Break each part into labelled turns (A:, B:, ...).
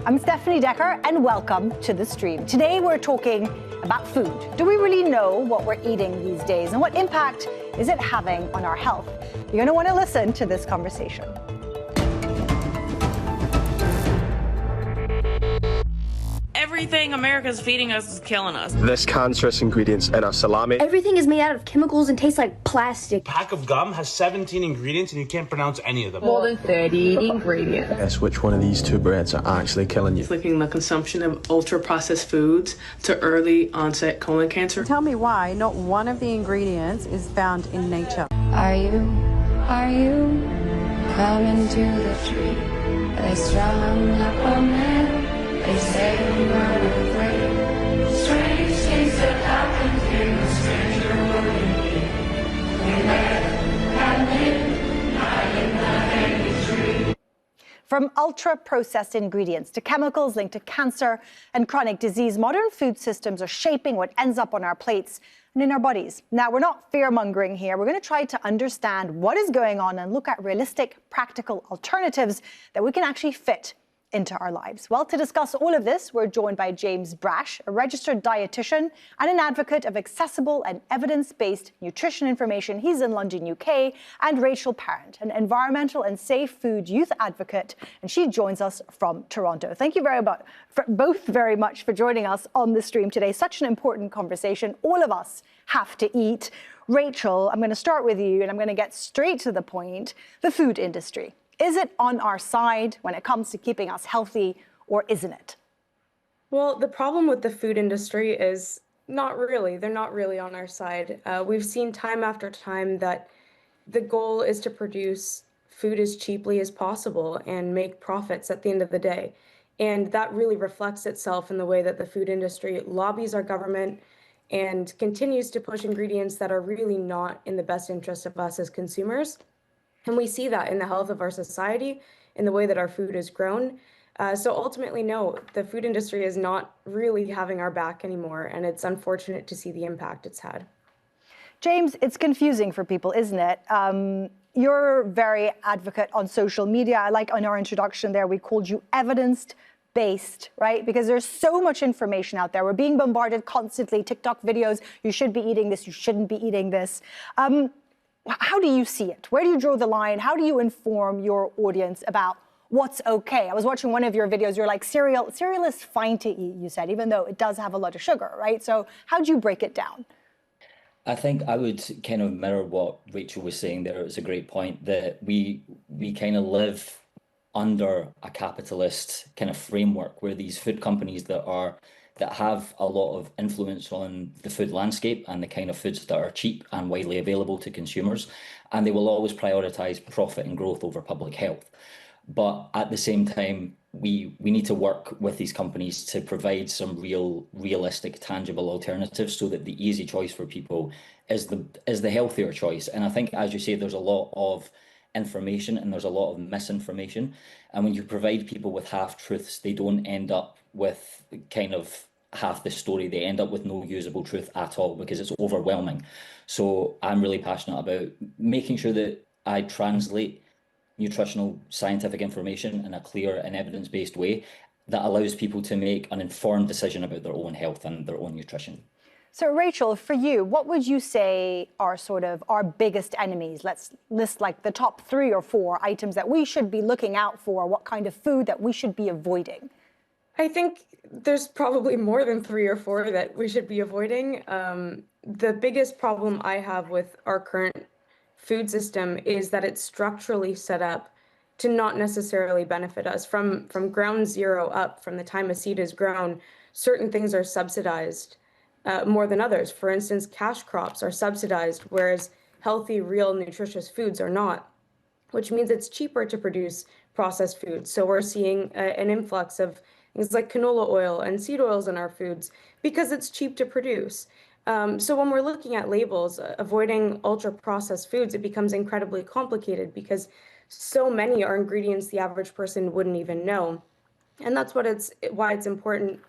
A: I'm Stefanie Dekker, and welcome to the stream. Today we're talking about food. Do we really know what we're eating these days, and what impact is it having on our health? You're going to want to listen to this conversation.
B: Everything America's feeding us is killing us.
C: There's cancerous ingredients in our salami.
D: Everything is made out of chemicals and tastes like plastic.
E: A pack of gum has 17 ingredients and you can't pronounce any of them.
F: More than 30 ingredients.
C: Guess which one of these two breads are actually killing you?
G: Linking the consumption of ultra-processed foods to early onset colon cancer.
H: Tell me why not one of the ingredients is found in nature.
I: Are you coming to the tree? They strung up a man. They say we run away. Strange things that happen here, a stranger will be. We met and lived in the hanging tree.
A: From ultra-processed ingredients to chemicals linked to cancer and chronic disease, modern food systems are shaping what ends up on our plates and in our bodies. Now, we're not fear-mongering here. We're going to try to understand what is going on and look at realistic, practical alternatives that we can actually fit into our lives. Well, to discuss all of this, we're joined by James Brash, a registered dietitian and an advocate of accessible and evidence-based nutrition information. He's in London, UK, and Rachel Parent, an environmental and safe food youth advocate, and she joins us from Toronto. Thank you both very much for joining us on the stream today. Such an important conversation. All of us have to eat. Rachel, I'm going to start with you, and I'm going to get straight to the point. The food industry. Is it on our side when it comes to keeping us healthy, or isn't it?
J: Well, the problem with the food industry is not really. They're not really on our side. We've seen time after time that the goal is to produce food as cheaply as possible and make profits at the end of the day. And that really reflects itself in the way that the food industry lobbies our government and continues to push ingredients that are really not in the best interest of us as consumers. And we see that in the health of our society, in the way that our food is grown. So ultimately, no, the food industry is not really having our back anymore, and it's unfortunate to see the impact it's had.
A: James, it's confusing for people, isn't it? You're very advocate on social media. I like on our introduction there, we called you evidence-based, right? Because there's so much information out there. We're being bombarded constantly, TikTok videos, you should be eating this, you shouldn't be eating this. How do you see it? Where do you draw the line? How do you inform your audience about what's okay? I was watching one of your videos. You're like, cereal is fine to eat, you said, even though it does have a lot of sugar, right? So how do you break it down?
K: I think I would kind of mirror what Rachel was saying there. It's a great point that we kind of live under a capitalist kind of framework where these food companies that have a lot of influence on the food landscape and the kind of foods that are cheap and widely available to consumers. And they will always prioritize profit and growth over public health. But at the same time, we need to work with these companies to provide some realistic, tangible alternatives so that the easy choice for people is the healthier choice. And I think, as you say, there's a lot of information and there's a lot of misinformation. And when you provide people with half-truths, they don't end up with kind of half the story. They end up with no usable truth at all because it's overwhelming. So I'm really passionate about making sure that I translate nutritional scientific information in a clear and evidence-based way that allows people to make an informed decision about their own health and their own nutrition.
A: So Rachel, for you, what would you say are sort of our biggest enemies? Let's list like the top 3 or 4 items that we should be looking out for, what kind of food that we should be avoiding.
J: I think there's probably more than 3 or 4 that we should be avoiding. The biggest problem I have with our current food system is that it's structurally set up to not necessarily benefit us. From ground zero up, from the time a seed is grown, certain things are subsidized more than others. For instance, cash crops are subsidized, whereas healthy, real, nutritious foods are not, which means it's cheaper to produce processed foods. So we're seeing an influx of things like canola oil and seed oils in our foods because it's cheap to produce. So when we're looking at labels, avoiding ultra-processed foods, it becomes incredibly complicated because so many are ingredients the average person wouldn't even know. And that's why it's important,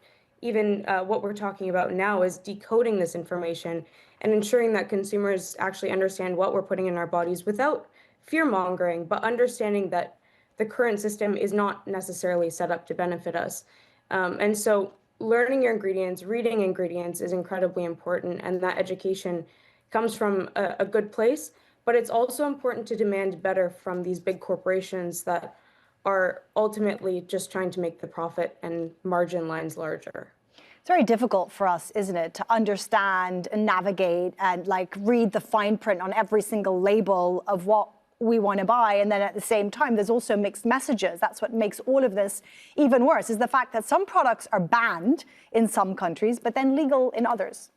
J: even what we're talking about now is decoding this information and ensuring that consumers actually understand what we're putting in our bodies without fear-mongering, but understanding that the current system is not necessarily set up to benefit us. And so learning your ingredients, reading ingredients is incredibly important, and that education comes from a good place, but it's also important to demand better from these big corporations that are ultimately just trying to make the profit and margin lines larger.
A: It's very difficult for us, isn't it, to understand and navigate and like read the fine print on every single label of what we want to buy. And then at the same time, there's also mixed messages. That's what makes all of this even worse, is the fact that some products are banned in some countries, but then legal in others.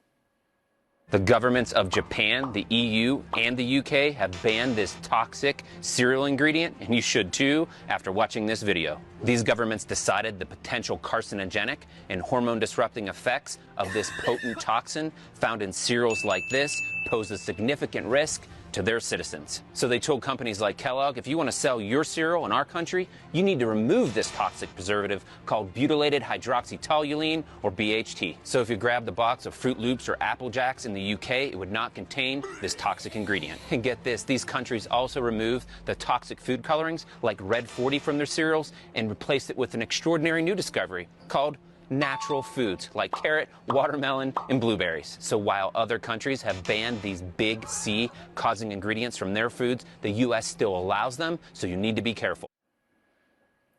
L: The governments of Japan, the EU, and the UK have banned this toxic cereal ingredient, and you should too after watching this video. These governments decided the potential carcinogenic and hormone-disrupting effects of this potent toxin found in cereals like this pose a significant risk to their citizens. So they told companies like Kellogg, if you want to sell your cereal in our country, you need to remove this toxic preservative called butylated hydroxytoluene, or BHT. So if you grabbed a box of Fruit Loops or Apple Jacks in the UK, it would not contain this toxic ingredient. And get this, these countries also removed the toxic food colorings like Red 40 from their cereals and replaced it with an extraordinary new discovery called natural foods like carrot, watermelon, and blueberries. So while other countries have banned these big C causing ingredients from their foods, the US still allows them, so you need to be careful.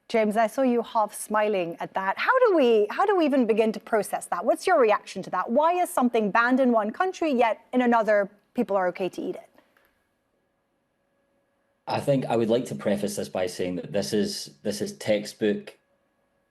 A: James, I saw you half smiling at that. How do we even begin to process that? What's your reaction to that? Why is something banned in one country, yet in another people are okay to eat it?
K: I think I would like to preface this by saying that this is textbook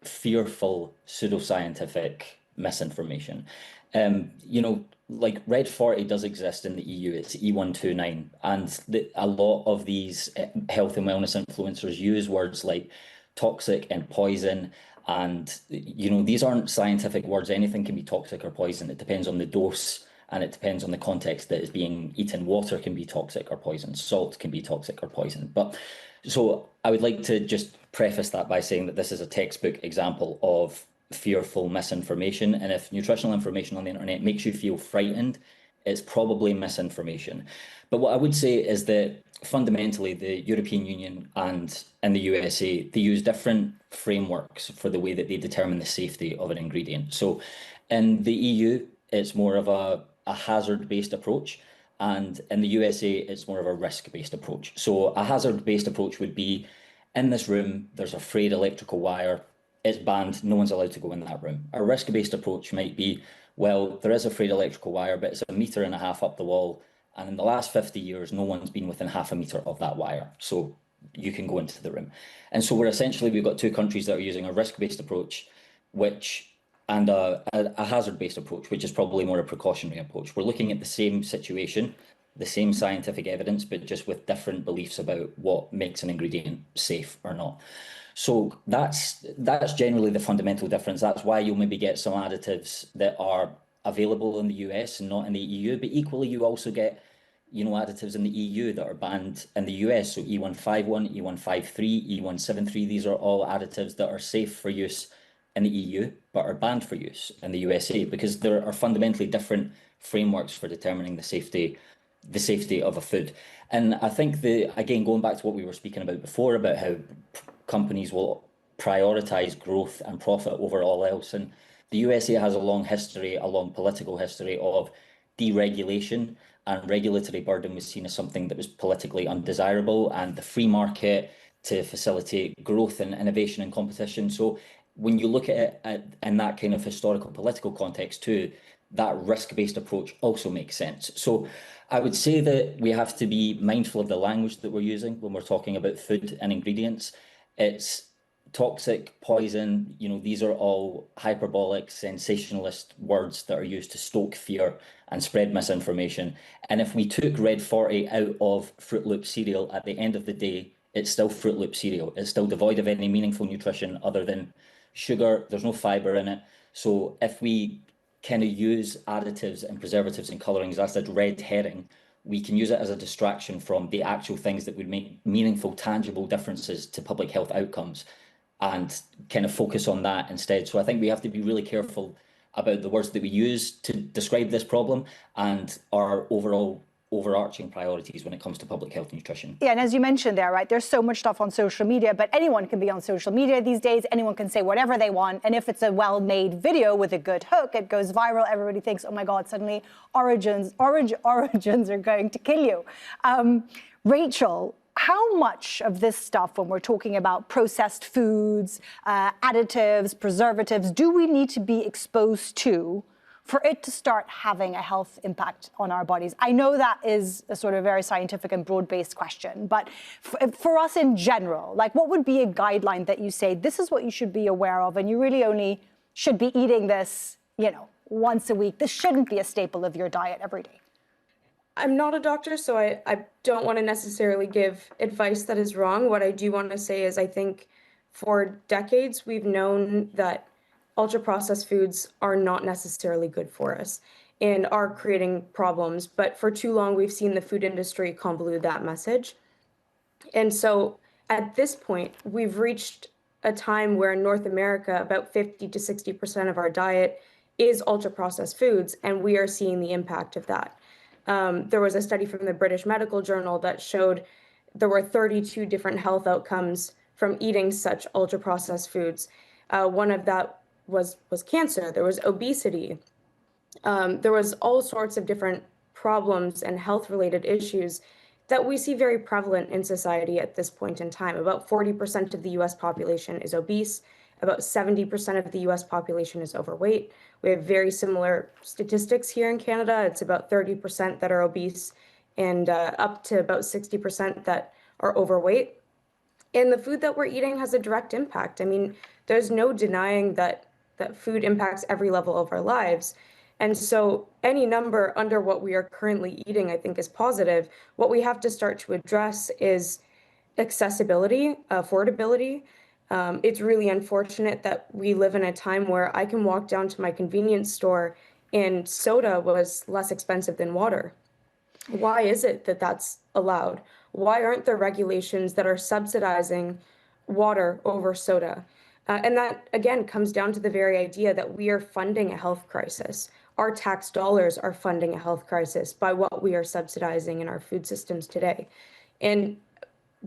K: fearful pseudoscientific misinformation. You know, like Red 40 does exist in the EU, it's E129, and a lot of these health and wellness influencers use words like toxic and poison, and you know, these aren't scientific words. Anything can be toxic or poison. It depends on the dose, and it depends on the context that is being eaten. Water can be toxic or poison, salt can be toxic or poison. But so I would like to just preface that by saying that this is a textbook example of fearful misinformation. And if nutritional information on the internet makes you feel frightened, it's probably misinformation. But what I would say is that fundamentally the European Union and the USA, they use different frameworks for the way that they determine the safety of an ingredient. So in the EU, it's more of a hazard-based approach. And in the USA, it's more of a risk-based approach. So a hazard-based approach would be, in this room, there's a frayed electrical wire, it's banned, no one's allowed to go in that room. A risk-based approach might be, well, there is a frayed electrical wire, but it's 1.5 meters up the wall, and in the last 50 years, no one's been within 0.5 meter of that wire, so you can go into the room. And so we've got two countries that are using a risk-based approach, and a hazard-based approach, which is probably more a precautionary approach. We're looking at the same situation, the same scientific evidence, but just with different beliefs about what makes an ingredient safe or not. So that's generally the fundamental difference. That's why you'll maybe get some additives that are available in the US and not in the EU, but equally you also get, you know, additives in the EU that are banned in the US. So E151, E153, E173, these are all additives that are safe for use in the EU, but are banned for use in the USA, because there are fundamentally different frameworks for determining the safety of a food. And I think again, going back to what we were speaking about before, about how companies will prioritize growth and profit over all else. And the USA has a long political history of deregulation, and regulatory burden was seen as something that was politically undesirable, and the free market to facilitate growth and innovation and competition. So when you look at it in that kind of historical political context too, that risk-based approach also makes sense. So I would say that we have to be mindful of the language that we're using when we're talking about food and ingredients. It's toxic, poison, you know, these are all hyperbolic, sensationalist words that are used to stoke fear and spread misinformation. And if we took Red 40 out of Fruit Loop cereal, at the end of the day, it's still Fruit Loop cereal. It's still devoid of any meaningful nutrition other than sugar. There's no fiber in it. So if we kind of use additives and preservatives and colorings, that's a red herring, we can use it as a distraction from the actual things that would make meaningful, tangible differences to public health outcomes, and kind of focus on that instead. So I think we have to be really careful about the words that we use to describe this problem and our overall overarching priorities when it comes to public health and nutrition.
A: Yeah, and as you mentioned there, right, there's so much stuff on social media, but anyone can be on social media these days. Anyone can say whatever they want. And if it's a well-made video with a good hook, it goes viral. Everybody thinks, oh my God, suddenly origins are going to kill you. Rachel, how much of this stuff, when we're talking about processed foods, additives, preservatives, do we need to be exposed to for it to start having a health impact on our bodies? I know that is a sort of very scientific and broad-based question, but for us in general, like what would be a guideline that you say, this is what you should be aware of, and you really only should be eating this, you know, once a week. This shouldn't be a staple of your diet every day.
J: I'm not a doctor, so I don't want to necessarily give advice that is wrong. What I do want to say is I think for decades we've known that ultra-processed foods are not necessarily good for us and are creating problems. But for too long, we've seen the food industry convolute that message. And so at this point, we've reached a time where in North America, about 50 to 60% of our diet is ultra-processed foods, and we are seeing the impact of that. There was a study from the British Medical Journal that showed there were 32 different health outcomes from eating such ultra-processed foods. One of that was cancer. There was obesity. There was all sorts of different problems and health-related issues that we see very prevalent in society at this point in time. About 40% of the US population is obese. About 70% of the US population is overweight. We have very similar statistics here in Canada. It's about 30% that are obese and up to about 60% that are overweight. And the food that we're eating has a direct impact. I mean, there's no denying that food impacts every level of our lives. And so any number under what we are currently eating, I think, is positive. What we have to start to address is accessibility, affordability. It's really unfortunate that we live in a time where I can walk down to my convenience store and soda was less expensive than water. Why is it that that's allowed? Why aren't there regulations that are subsidizing water over soda? And that, again, comes down to the very idea that we are funding a health crisis. Our tax dollars are funding a health crisis by what we are subsidizing in our food systems today. And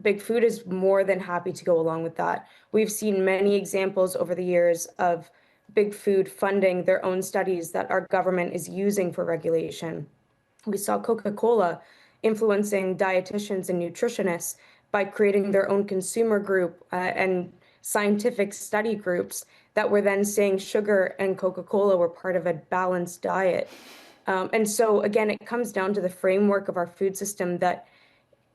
J: Big Food is more than happy to go along with that. We've seen many examples over the years of Big Food funding their own studies that our government is using for regulation. We saw Coca-Cola influencing dietitians and nutritionists by creating their own consumer group and scientific study groups that were then saying sugar and Coca-Cola were part of a balanced diet. And so, again, it comes down to the framework of our food system that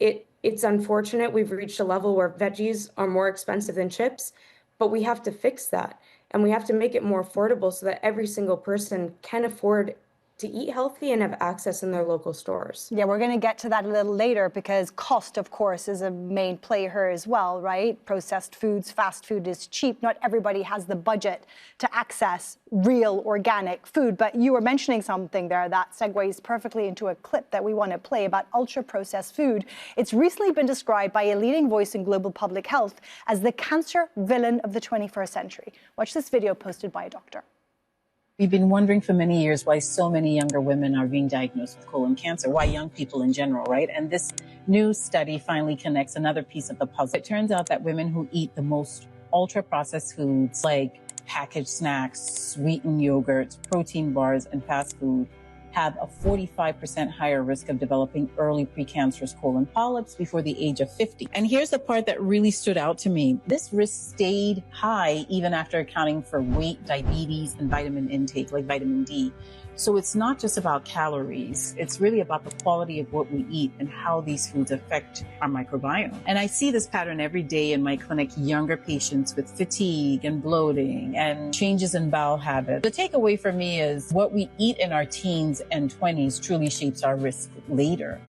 J: it's unfortunate we've reached a level where veggies are more expensive than chips, but we have to fix that. And we have to make it more affordable so that every single person can afford to eat healthy and have access in their local stores.
A: Yeah, we're going to get to that a little later because cost, of course, is a main player here as well, right? Processed foods, fast food is cheap. Not everybody has the budget to access real organic food. But you were mentioning something there that segues perfectly into a clip that we want to play about ultra-processed food. It's recently been described by a leading voice in global public health as the cancer villain of the 21st century. Watch this video posted by a doctor.
M: We've been wondering for many years why so many younger women are being diagnosed with colon cancer, why young people in general, right? And this new study finally connects another piece of the puzzle. It turns out that women who eat the most ultra-processed foods like packaged snacks, sweetened yogurts, protein bars, and fast food have a 45% higher risk of developing early precancerous colon polyps before the age of 50. And here's the part that really stood out to me. This risk stayed high even after accounting for weight, diabetes, and vitamin intake, like vitamin D. So it's not just about calories. It's really about the quality of what we eat and how these foods affect our microbiome. And I see this pattern every day in my clinic, younger patients with fatigue and bloating and changes in bowel habits. The takeaway for me is what we eat in our teens and 20s truly shapes our risk later.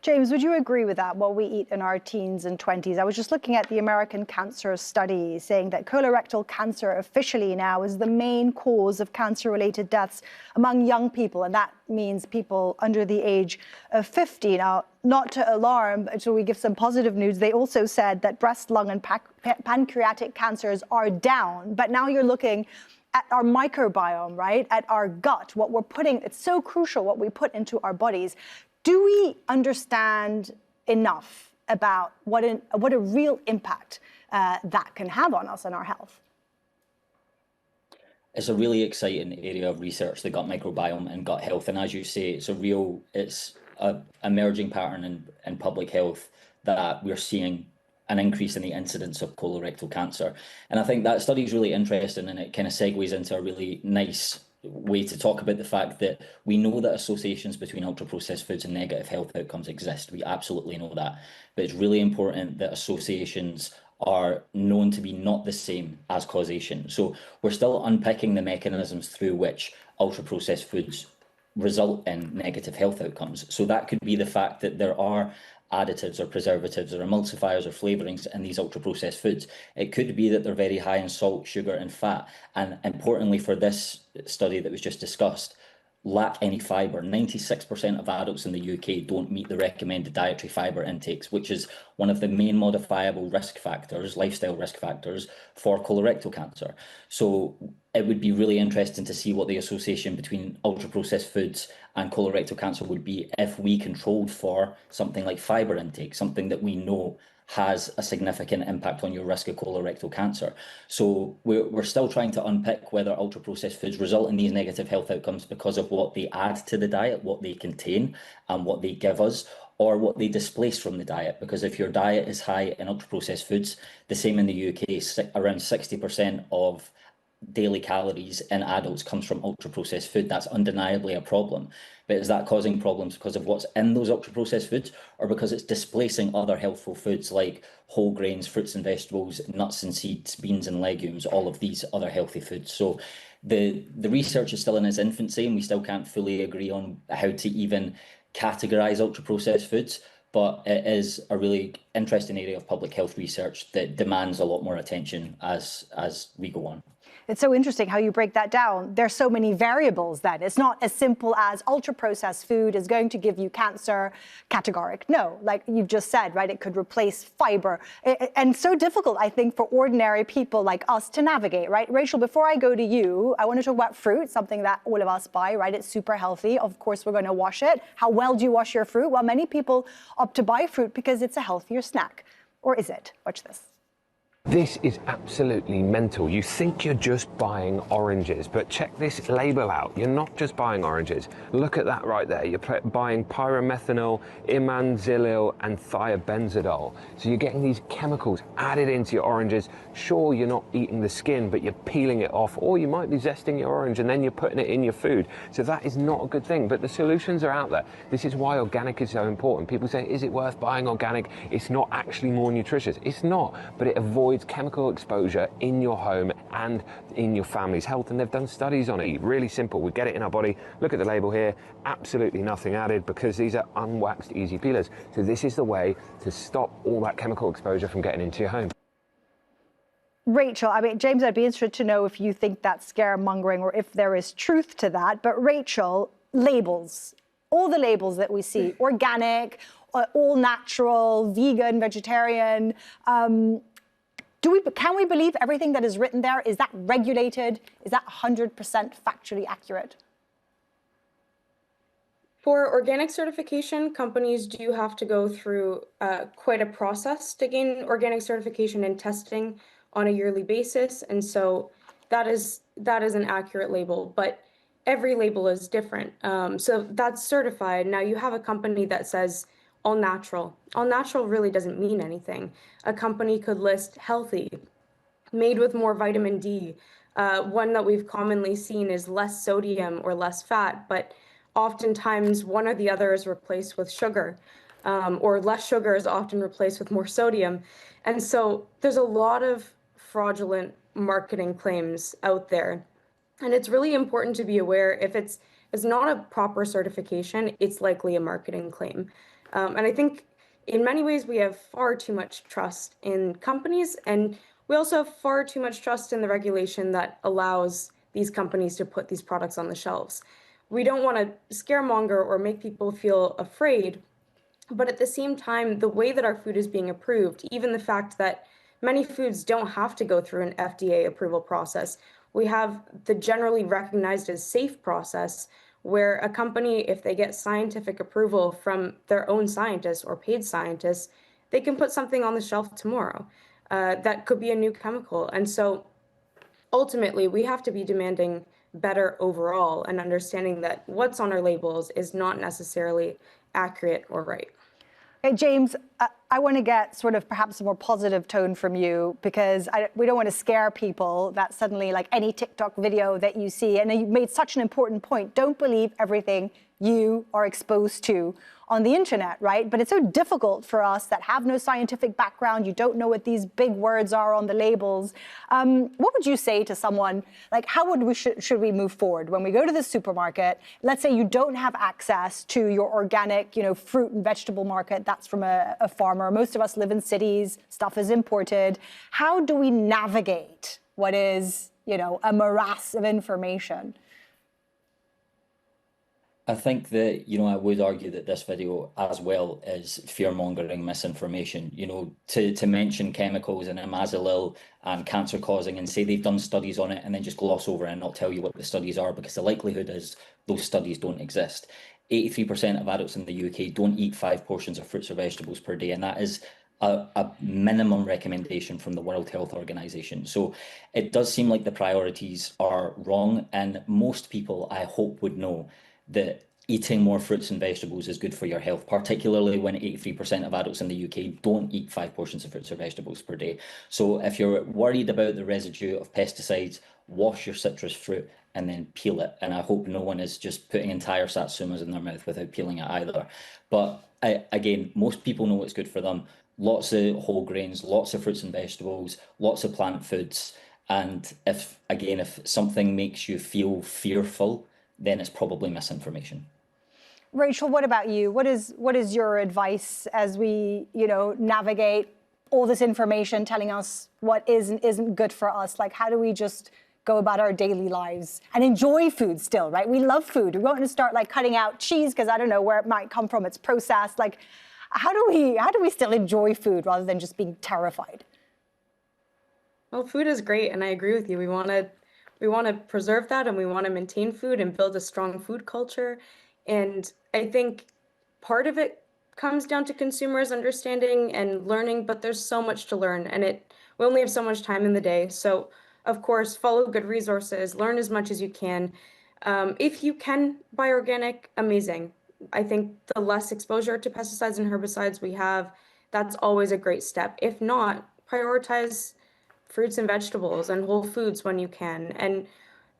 A: James, would you agree with that, what we eat in our teens and 20s? I was just looking at the American Cancer Study saying that colorectal cancer officially now is the main cause of cancer-related deaths among young people, and that means people under the age of 50. Now, not to alarm, until we give some positive news, they also said that breast, lung, and pancreatic cancers are down, but now you're looking at our microbiome, right? At our gut, what we're putting, it's so crucial what we put into our bodies. Do we understand enough about what a real impact that can have on us and our health?
K: It's a really exciting area of research, the gut microbiome and gut health. And as you say, it's a emerging pattern in public health that we're seeing an increase in the incidence of colorectal cancer. And I think that study is really interesting, and it kind of segues into a really nice way to talk about the fact that we know that associations between ultra-processed foods and negative health outcomes exist. We absolutely know that. But it's really important that associations are known to be not the same as causation. So we're still unpicking the mechanisms through which ultra-processed foods result in negative health outcomes. So that could be the fact that there are additives or preservatives or emulsifiers or flavorings in these ultra-processed foods. It could be that they're very high in salt, sugar, and fat. And importantly for this study that was just discussed, lack any fiber. 96% of adults in the UK don't meet the recommended dietary fiber intakes, which is one of the main modifiable risk factors, lifestyle risk factors for colorectal cancer. So it would be really interesting to see what the association between ultra-processed foods and colorectal cancer would be if we controlled for something like fiber intake, something that we know has a significant impact on your risk of colorectal cancer. So we're still trying to unpick whether ultra-processed foods result in these negative health outcomes because of what they add to the diet, what they contain, and what they give us, or what they displace from the diet. Because if your diet is high in ultra-processed foods, the same in the UK, around 60% of daily calories in adults comes from ultra-processed food. That's undeniably a problem. But is that causing problems because of what's in those ultra-processed foods, or because it's displacing other healthful foods like whole grains, fruits and vegetables, nuts and seeds, beans and legumes, all of these other healthy foods? So the research is still in its infancy, and we still can't fully agree on how to even categorize ultra-processed foods. But it is a really interesting area of public health research that demands a lot more attention as we go on.
A: It's so interesting how you break that down. There's so many variables then. It's not as simple as ultra-processed food is going to give you cancer, categoric. No, like you've just said, right? It could replace fiber. And so difficult, I think, for ordinary people like us to navigate, right? Rachel, before I go to you, I want to talk about fruit, something that all of us buy, right? It's super healthy. Of course, we're going to wash it. How well do you wash your fruit? Well, many people opt to buy fruit because it's a healthier snack. Or is it? Watch this.
N: This is absolutely mental. You think you're just buying oranges, but check this label out. You're not just buying oranges. Look at that right there. You're buying pyromethanol, imanzilil, and thiabenzidol. So you're getting these chemicals added into your oranges. Sure, you're not eating the skin, but you're peeling it off, or you might be zesting your orange and then you're putting it in your food. So that is not a good thing, but the solutions are out there. This is why organic is so important. People say, is it worth buying organic? It's not actually more nutritious. It's not, but it avoids chemical exposure in your home and in your family's health, and they've done studies on it. Really simple. We get it in our body. Look at the label here. Absolutely nothing added, because these are unwaxed easy peelers. So this is the way to stop all that chemical exposure from getting into your home.
A: Rachel, I mean, James, I'd be interested to know if you think that's scaremongering or if there is truth to that. But Rachel, labels, all the labels that we see, organic, all natural, vegan, vegetarian, can we believe everything that is written there? Is that regulated? Is that 100% factually accurate?
J: For organic certification, companies do have to go through quite a process to gain organic certification and testing on a yearly basis. And so that is an accurate label, but every label is different. So that's certified. Now you have a company that says all natural. All natural really doesn't mean anything. A company could list healthy, made with more vitamin D. One that we've commonly seen is less sodium or less fat, but oftentimes one or the other is replaced with sugar, or less sugar is often replaced with more sodium. And so there's a lot of fraudulent marketing claims out there. And it's really important to be aware if it's not a proper certification, it's likely a marketing claim. And I think in many ways we have far too much trust in companies, and we also have far too much trust in the regulation that allows these companies to put these products on the shelves. We don't want to scaremonger or make people feel afraid, but at the same time, the way that our food is being approved, even the fact that many foods don't have to go through an FDA approval process, we have the generally recognized as safe process where a company, if they get scientific approval from their own scientists or paid scientists, they can put something on the shelf tomorrow. That could be a new chemical. And so ultimately, we have to be demanding better overall and understanding that what's on our labels is not necessarily accurate or right.
A: Okay, James, I want to get sort of perhaps a more positive tone from you, because we don't want to scare people that suddenly, like any TikTok video that you see, and you made such an important point, don't believe everything you are exposed to on the internet, right? But it's so difficult for us that have no scientific background. You don't know what these big words are on the labels. What would you say to someone, like how should we move forward when we go to the supermarket? Let's say you don't have access to your organic, fruit and vegetable market that's from a farmer. Most of us live in cities, stuff is imported. How do we navigate what is, a morass of information?
K: I think that, I would argue that this video as well is fear-mongering misinformation. To mention chemicals and amazolil and cancer causing and say they've done studies on it and then just gloss over it and not tell you what the studies are, because the likelihood is those studies don't exist. 83% of adults in the UK don't eat 5 portions of fruits or vegetables per day, and that is a minimum recommendation from the World Health Organization. So it does seem like the priorities are wrong, and most people, I hope, would know that eating more fruits and vegetables is good for your health, particularly when 83% of adults in the UK don't eat 5 portions of fruits or vegetables per day. So if you're worried about the residue of pesticides, wash your citrus fruit and then peel it. And I hope no one is just putting entire satsumas in their mouth without peeling it either. But again, most people know it's good for them. Lots of whole grains, lots of fruits and vegetables, lots of plant foods. And if something makes you feel fearful, then it's probably misinformation.
A: Rachel, what about you? What is your advice as we, navigate all this information telling us what is and isn't good for us? Like, how do we just go about our daily lives and enjoy food still, right? We love food. We want to start cutting out cheese because I don't know where it might come from. It's processed. How do we still enjoy food rather than just being terrified?
J: Well, food is great, and I agree with you. We want to preserve that, and we want to maintain food and build a strong food culture. And I think part of it comes down to consumers understanding and learning, but there's so much to learn, and we only have so much time in the day. So, of course, follow good resources, learn as much as you can. If you can buy organic, amazing. I think the less exposure to pesticides and herbicides we have, that's always a great step. If not, prioritize fruits and vegetables and whole foods when you can, and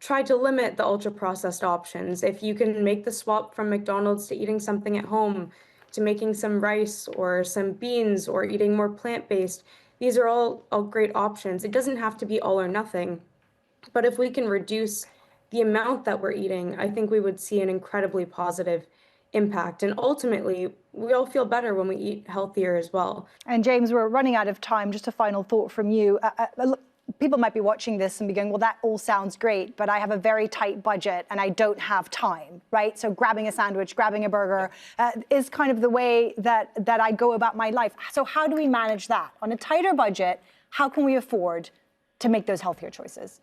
J: try to limit the ultra-processed options. If you can make the swap from McDonald's to eating something at home, to making some rice or some beans or eating more plant-based, these are all great options. It doesn't have to be all or nothing, but if we can reduce the amount that we're eating, I think we would see an incredibly positive impact. And ultimately, we all feel better when we eat healthier as well.
A: And James, we're running out of time. Just a final thought from you. People might be watching this and be going, well, that all sounds great, but I have a very tight budget and I don't have time, right? So grabbing a sandwich, grabbing a burger is kind of the way that I go about my life. So how do we manage that? On a tighter budget, how can we afford to make those healthier choices?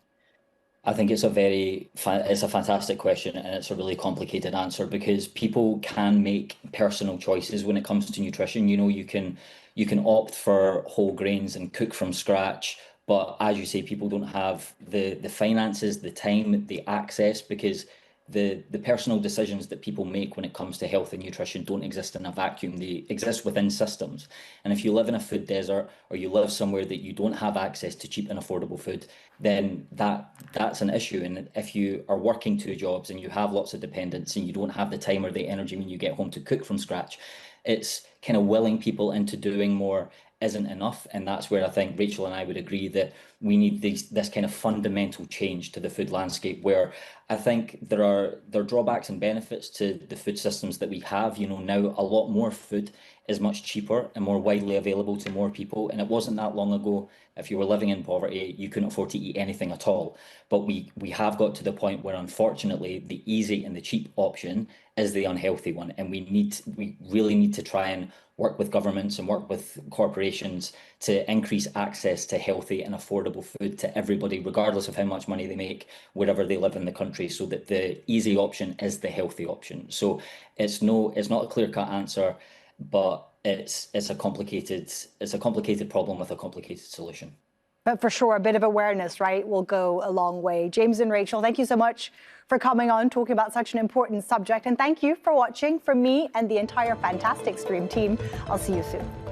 K: I think it's a fantastic question, and it's a really complicated answer, because people can make personal choices when it comes to nutrition. You can opt for whole grains and cook from scratch. But as you say, people don't have the finances, the time, the access, because the personal decisions that people make when it comes to health and nutrition don't exist in a vacuum. They exist within systems. And if you live in a food desert, or you live somewhere that you don't have access to cheap and affordable food, then that's an issue. And if you are working 2 jobs and you have lots of dependents and you don't have the time or the energy when you get home to cook from scratch, it's kind of willing people into doing more isn't enough. And that's where I think Rachel and I would agree that we need this kind of fundamental change to the food landscape, where I think there are drawbacks and benefits to the food systems that we have. Now a lot more food is much cheaper and more widely available to more people. And it wasn't that long ago, if you were living in poverty, you couldn't afford to eat anything at all. But we have got to the point where, unfortunately, the easy and the cheap option is the unhealthy one. And we really need to try and work with governments and work with corporations to increase access to healthy and affordable affordable food to everybody, regardless of how much money they make, wherever they live in the country, so that the easy option is the healthy option. So it's not a clear-cut answer, but it's a complicated problem with a complicated solution.
A: But for sure, a bit of awareness, right, will go a long way. James and Rachel, thank you so much for coming on, talking about such an important subject. And thank you for watching. From me and the entire Fantastic Stream team, I'll see you soon.